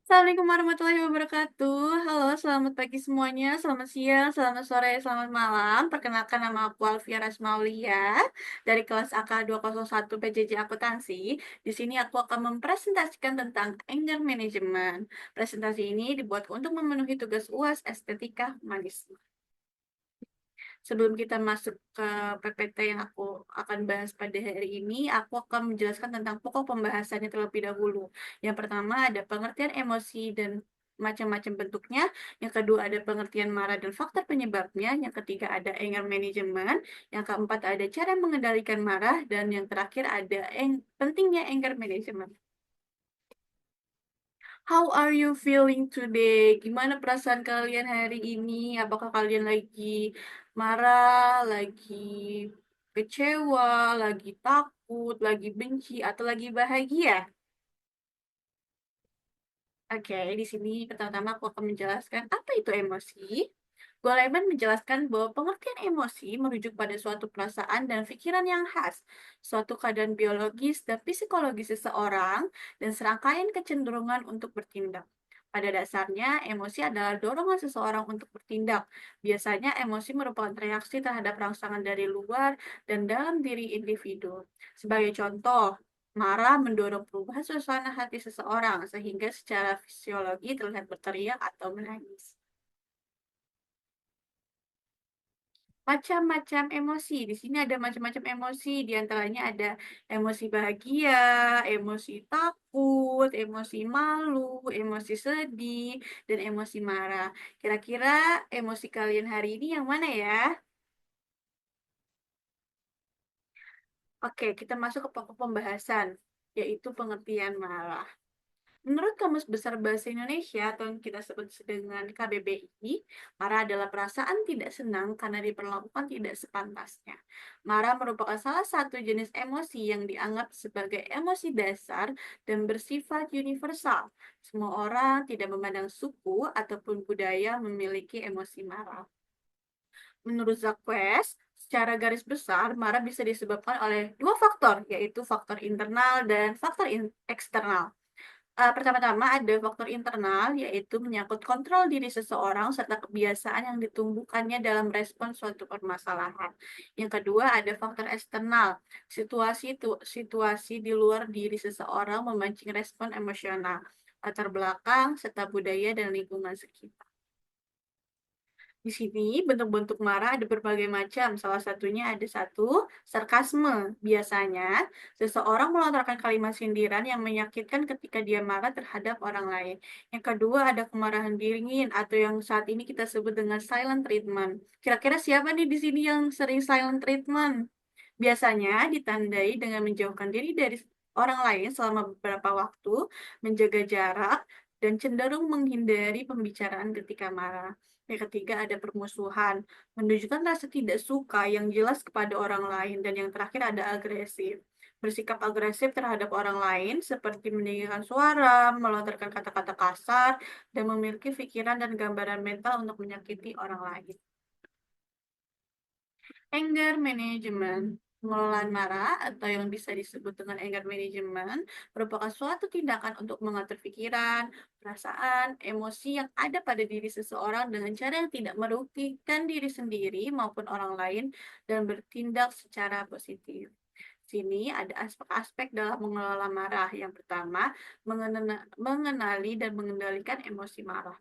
Assalamualaikum warahmatullahi wabarakatuh. Halo, selamat pagi semuanya, selamat siang, selamat sore, selamat malam. Perkenalkan nama aku Alfia Rasmaulia dari kelas AK 201 PJJ Akuntansi. Di sini aku akan mempresentasikan tentang anger management. Presentasi ini dibuat untuk memenuhi tugas UAS Estetika Humanisme. Sebelum kita masuk ke PPT yang aku akan bahas pada hari ini, aku akan menjelaskan tentang pokok pembahasannya terlebih dahulu. Yang pertama ada pengertian emosi dan macam-macam bentuknya. Yang kedua ada pengertian marah dan faktor penyebabnya. Yang ketiga ada anger management. Yang keempat ada cara mengendalikan marah. Dan yang terakhir ada pentingnya anger management. How are you feeling today? Gimana perasaan kalian hari ini? Apakah kalian lagi marah, lagi kecewa, lagi takut, lagi benci, atau lagi bahagia? Oke, di sini pertama-tama aku akan menjelaskan apa itu emosi. Goleman menjelaskan bahwa pengertian emosi merujuk pada suatu perasaan dan pikiran yang khas, suatu keadaan biologis dan psikologis seseorang, dan serangkaian kecenderungan untuk bertindak. Pada dasarnya, emosi adalah dorongan seseorang untuk bertindak. Biasanya, emosi merupakan reaksi terhadap rangsangan dari luar dan dalam diri individu. Sebagai contoh, marah mendorong perubahan suasana hati seseorang, sehingga secara fisiologi terlihat berteriak atau menangis. Macam-macam emosi. Di sini ada macam-macam emosi, di antaranya ada emosi bahagia, emosi takut, emosi malu, emosi sedih, dan emosi marah. Kira-kira emosi kalian hari ini yang mana ya? Oke, kita masuk ke pokok pembahasan, yaitu pengertian marah. Menurut Kamus Besar Bahasa Indonesia atau yang kita sebut dengan KBBI, marah adalah perasaan tidak senang karena diperlakukan tidak sepantasnya. Marah merupakan salah satu jenis emosi yang dianggap sebagai emosi dasar dan bersifat universal. Semua orang, tidak memandang suku ataupun budaya, memiliki emosi marah. Menurut Jacques, secara garis besar, marah bisa disebabkan oleh dua faktor, yaitu faktor internal dan faktor eksternal. Pertama-tama ada faktor internal, yaitu menyangkut kontrol diri seseorang serta kebiasaan yang ditumbuhkannya dalam respon suatu permasalahan. Yang kedua ada faktor eksternal, situasi di luar diri seseorang memancing respon emosional, latar belakang, serta budaya dan lingkungan sekitar. Di sini bentuk-bentuk marah ada berbagai macam. Salah satunya ada satu, sarkasme. Biasanya, seseorang melontarkan kalimat sindiran yang menyakitkan ketika dia marah terhadap orang lain. Yang kedua ada kemarahan dingin atau yang saat ini kita sebut dengan silent treatment. Kira-kira siapa nih di sini yang sering silent treatment? Biasanya ditandai dengan menjauhkan diri dari orang lain selama beberapa waktu, menjaga jarak, dan cenderung menghindari pembicaraan ketika marah. Yang ketiga ada permusuhan, menunjukkan rasa tidak suka yang jelas kepada orang lain, dan yang terakhir ada agresif. Bersikap agresif terhadap orang lain seperti meninggikan suara, melontarkan kata-kata kasar, dan memiliki pikiran dan gambaran mental untuk menyakiti orang lain. Anger management. Pengelolaan marah atau yang bisa disebut dengan anger management merupakan suatu tindakan untuk mengatur pikiran, perasaan, emosi yang ada pada diri seseorang dengan cara yang tidak merugikan diri sendiri maupun orang lain dan bertindak secara positif. Sini ada aspek-aspek dalam mengelola marah. Yang pertama, mengenali dan mengendalikan emosi marah.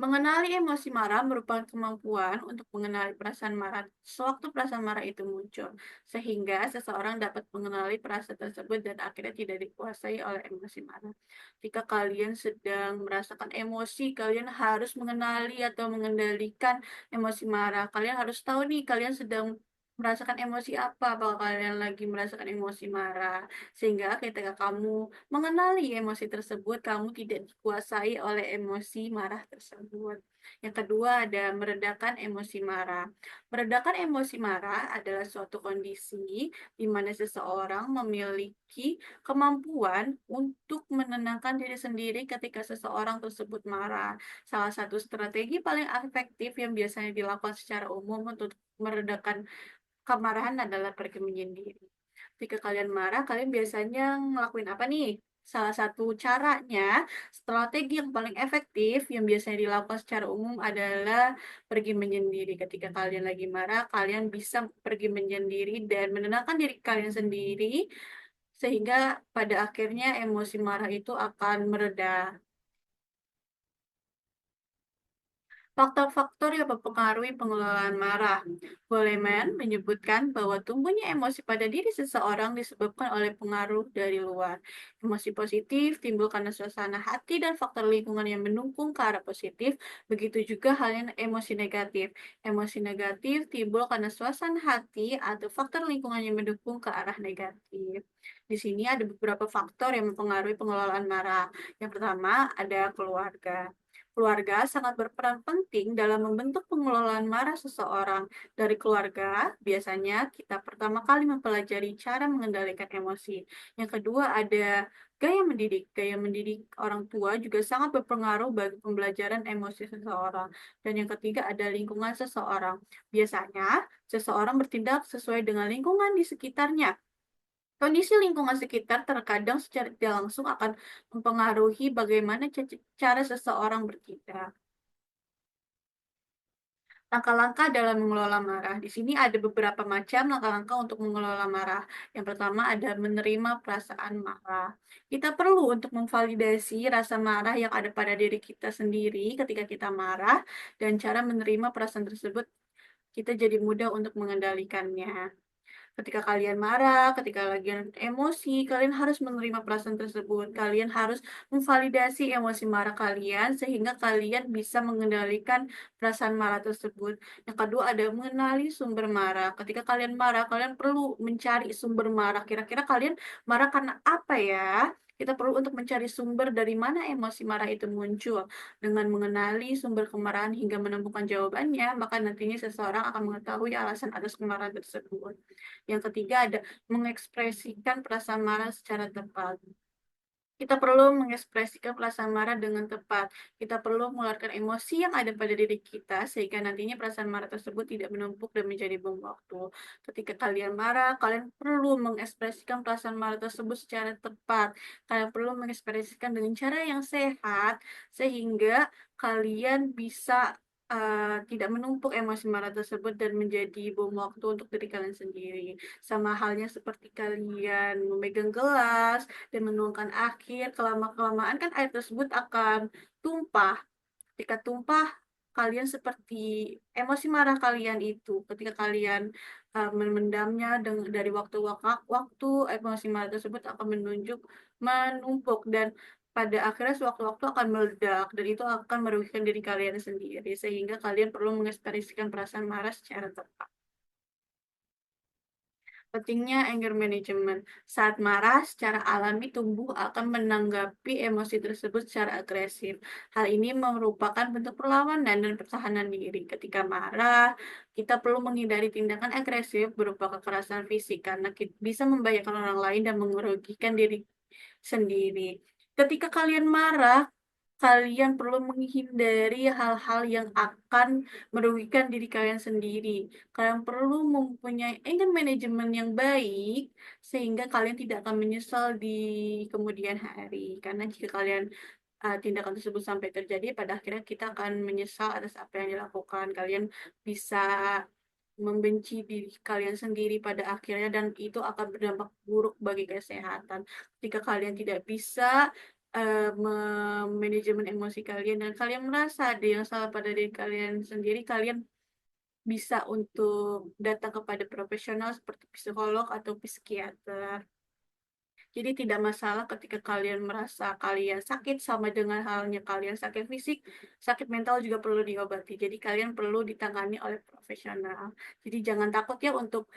Mengenali emosi marah merupakan kemampuan untuk mengenali perasaan marah sewaktu perasaan marah itu muncul, sehingga seseorang dapat mengenali perasaan tersebut dan akhirnya tidak dikuasai oleh emosi marah. Jika kalian sedang merasakan emosi, kalian harus mengenali atau mengendalikan emosi marah. Kalian harus tahu nih, kalian sedang merasakan emosi apa, apakah kalian lagi merasakan emosi marah, sehingga ketika kamu mengenali emosi tersebut, kamu tidak dikuasai oleh emosi marah tersebut. Yang kedua ada meredakan emosi marah. Meredakan emosi marah adalah suatu kondisi di mana seseorang memiliki kemampuan untuk menenangkan diri sendiri ketika seseorang tersebut marah. Salah satu strategi paling efektif yang biasanya dilakukan secara umum untuk meredakan kemarahan adalah pergi menyendiri. Ketika kalian marah, kalian biasanya ngelakuin apa nih? Salah satu caranya, strategi yang paling efektif yang biasanya dilakukan secara umum adalah pergi menyendiri. Ketika kalian lagi marah, kalian bisa pergi menyendiri dan menenangkan diri kalian sendiri, sehingga pada akhirnya emosi marah itu akan mereda. Faktor-faktor yang mempengaruhi pengelolaan marah. Goleman menyebutkan bahwa tumbuhnya emosi pada diri seseorang disebabkan oleh pengaruh dari luar. Emosi positif timbul karena suasana hati dan faktor lingkungan yang mendukung ke arah positif. Begitu juga halnya emosi negatif. Emosi negatif timbul karena suasana hati atau faktor lingkungan yang mendukung ke arah negatif. Di sini ada beberapa faktor yang mempengaruhi pengelolaan marah. Yang pertama ada keluarga. Keluarga sangat berperan penting dalam membentuk pengelolaan marah seseorang. Dari keluarga, biasanya kita pertama kali mempelajari cara mengendalikan emosi. Yang kedua ada gaya mendidik. Gaya mendidik orang tua juga sangat berpengaruh bagi pembelajaran emosi seseorang. Dan yang ketiga ada lingkungan seseorang. Biasanya, seseorang bertindak sesuai dengan lingkungan di sekitarnya. Kondisi lingkungan sekitar terkadang secara tidak langsung akan mempengaruhi bagaimana cara seseorang bertindak. Langkah-langkah dalam mengelola marah. Di sini ada beberapa macam langkah-langkah untuk mengelola marah. Yang pertama ada menerima perasaan marah. Kita perlu untuk memvalidasi rasa marah yang ada pada diri kita sendiri ketika kita marah, dan cara menerima perasaan tersebut kita jadi mudah untuk mengendalikannya. Ketika kalian marah, ketika lagi emosi, kalian harus menerima perasaan tersebut. Kalian harus memvalidasi emosi marah kalian sehingga kalian bisa mengendalikan perasaan marah tersebut. Yang kedua ada mengenali sumber marah. Ketika kalian marah, kalian perlu mencari sumber marah. Kira-kira kalian marah karena apa ya? Kita perlu untuk mencari sumber dari mana emosi marah itu muncul. Dengan mengenali sumber kemarahan hingga menemukan jawabannya, maka nantinya seseorang akan mengetahui alasan atas kemarahan tersebut. Yang ketiga ada mengekspresikan perasaan marah secara tepat. Kita perlu mengekspresikan perasaan marah dengan tepat. Kita perlu mengeluarkan emosi yang ada pada diri kita sehingga nantinya perasaan marah tersebut tidak menumpuk dan menjadi bom waktu. Ketika kalian marah, kalian perlu mengekspresikan perasaan marah tersebut secara tepat. Kalian perlu mengekspresikan dengan cara yang sehat sehingga kalian bisa tidak menumpuk emosi marah tersebut dan menjadi bom waktu untuk diri kalian sendiri. Sama halnya seperti kalian memegang gelas dan menuangkan akhir, kelamaan kan air tersebut akan tumpah. Ketika tumpah, kalian seperti emosi marah kalian itu, ketika kalian memendamnya dari waktu waktu, emosi marah tersebut akan menumpuk dan pada akhirnya sewaktu-waktu akan meledak dan itu akan merugikan diri kalian sendiri sehingga kalian perlu mengekspresikan perasaan marah secara tepat. Pentingnya anger management. Saat marah, secara alami tubuh akan menanggapi emosi tersebut secara agresif. Hal ini merupakan bentuk perlawanan dan pertahanan diri. Ketika marah, kita perlu menghindari tindakan agresif berupa kekerasan fisik karena bisa membahayakan orang lain dan merugikan diri sendiri. Ketika kalian marah, kalian perlu menghindari hal-hal yang akan merugikan diri kalian sendiri. Kalian perlu mempunyai anger management yang baik sehingga kalian tidak akan menyesal di kemudian hari. Karena jika kalian tindakan tersebut sampai terjadi, pada akhirnya kita akan menyesal atas apa yang dilakukan. Kalian bisa membenci diri kalian sendiri pada akhirnya dan itu akan berdampak buruk bagi kesehatan. Ketika kalian tidak bisa manajemen emosi kalian dan kalian merasa ada yang salah pada diri kalian sendiri, kalian bisa untuk datang kepada profesional seperti psikolog atau psikiater. Jadi tidak masalah ketika kalian merasa kalian sakit, sama dengan halnya kalian sakit fisik, sakit mental juga perlu diobati. Jadi kalian perlu ditangani oleh profesional. Jadi jangan takut ya untuk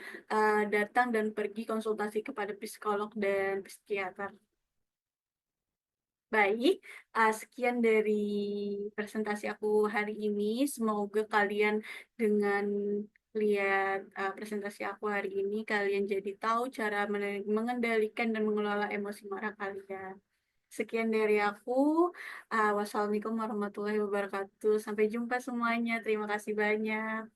datang dan pergi konsultasi kepada psikolog dan psikiater. Baik, sekian dari presentasi aku hari ini. Semoga kalian dengan lihat presentasi aku hari ini, kalian jadi tahu cara mengendalikan dan mengelola emosi marah kalian. Sekian dari aku. Wassalamualaikum warahmatullahi wabarakatuh. Sampai jumpa semuanya. Terima kasih banyak.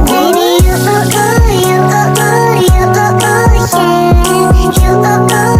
Baby, you, oh, oh, you, oh, oh, you, oh, oh, yeah. You, oh, oh.